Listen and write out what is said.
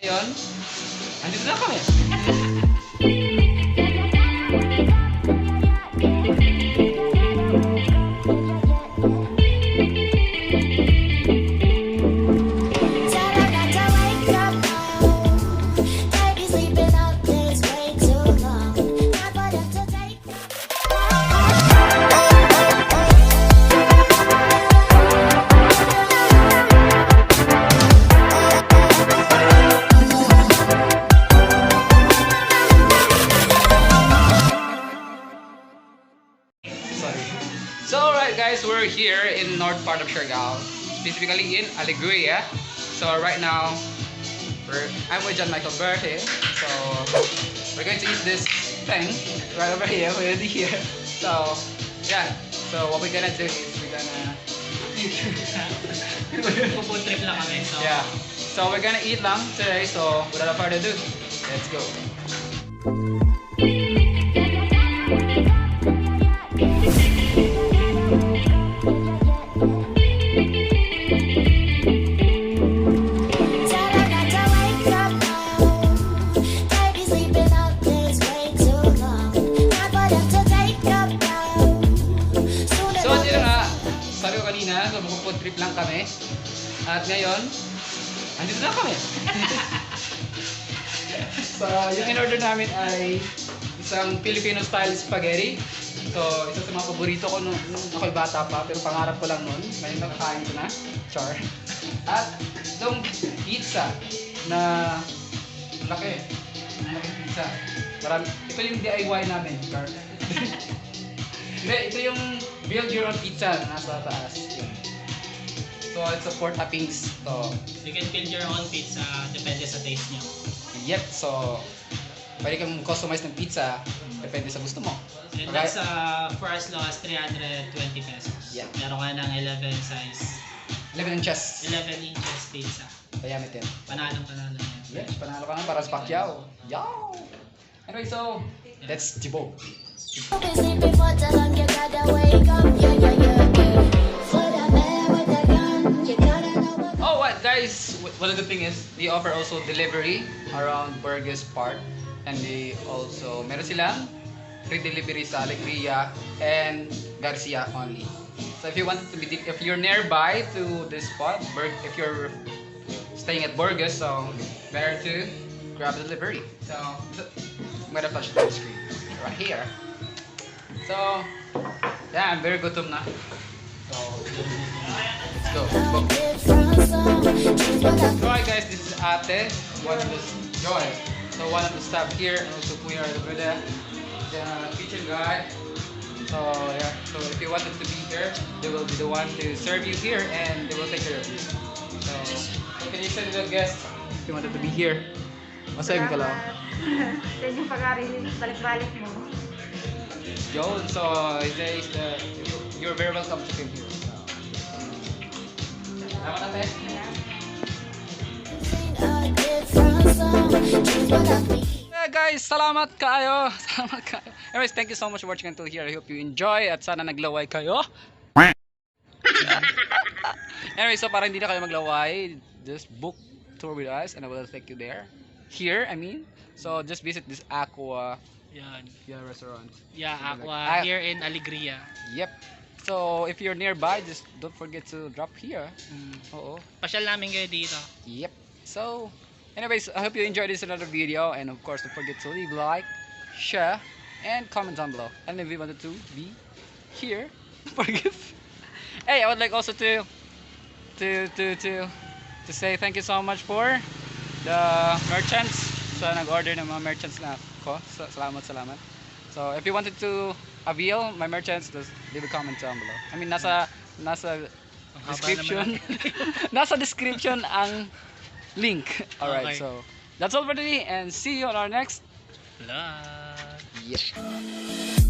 Ngayon, andito na kami. So alright guys, we're here in north part of Siargao, specifically in Allegria. So right now, I'm with John Michael Berhe. So we're going to eat this thing right over here. We're already here. So yeah. So what we're gonna do is we're gonna eat. Food trip lang kami. So Yeah. So we're gonna eat lang today. So without further ado, let's go. So mag-food trip lang kami. At ngayon, andito na kami. So, yung in-order namin ay isang Filipino style spaghetti. So, isa sa mga paborito ko nung ako'y bata pa, pero pangarap ko lang nun. Ngayon nakakain ko na. Char. At itong pizza na laki. Laki pizza. Marami. Ito yung DIY namin. Char. Hindi, ito yung build your own pizza na nasa taas. So, it's a 4 toppings. So, you can build your own pizza, depende sa taste niyo. yep. So, pwede kang customize ng pizza. Depende sa gusto mo. And that's for as low as 320 pesos. Yeah. Meron ka ng 11 size. 11 inches. 11 inches pizza. Diameter. Panalong-panalo yan. Yes, panalo ka na para sa Pacquiao. Yow! Anyway, so, that's Jibo. Oh, what guys? One of the thing is they offer also delivery around Burgos part, and they also meron silang free delivery sa Allegria and Garcia only. So if you want to be, if you're nearby to this spot, if you're staying at Burgos, so better to grab the delivery. So I'm gonna flash the screen right here. So yeah, I'm very gutom na. So let's go. So hi guys, this is Ate, one of the Joy. So one of the staff here, and also Kuya the kitchen guy. So yeah, so if you wanted to be here, they will be the one to serve you here, and they will take care of you. So can you say to the guests if you wanted to be here? Masabi ka lang. Sa inyong pag-arinig, balik-balik mo. Yo, so it says you're very welcome to come here. Salamat natin. Yeah guys, salamat kayo. Salamat kayo. Anyways, thank you so much for watching until here. I hope you enjoy at sana naglaway kayo. Anyway, so para hindi na kayo maglaway, just book tour with us and I will take you there. Here, I mean. So just visit this Aqwa restaurant. Yeah, Aqwa here in Allegria. Yep. So if you're nearby, just don't forget to drop here. Oo. Pasyal namin kayo dito. Yep. So anyways, I hope you enjoyed this another video, and of course don't forget to leave like, share, and comment down below. And if you wanted to be here, forget. Hey, I would like also to say thank you so much for the merchants. So nag-order ng mga merchants na ko. So, salamat. So if you wanted to avail my merchants, just leave a comment down below. I mean nasa description. Nasa description ang link. Alright, Okay. so that's all for today, and see you on our next Vlog. yeah.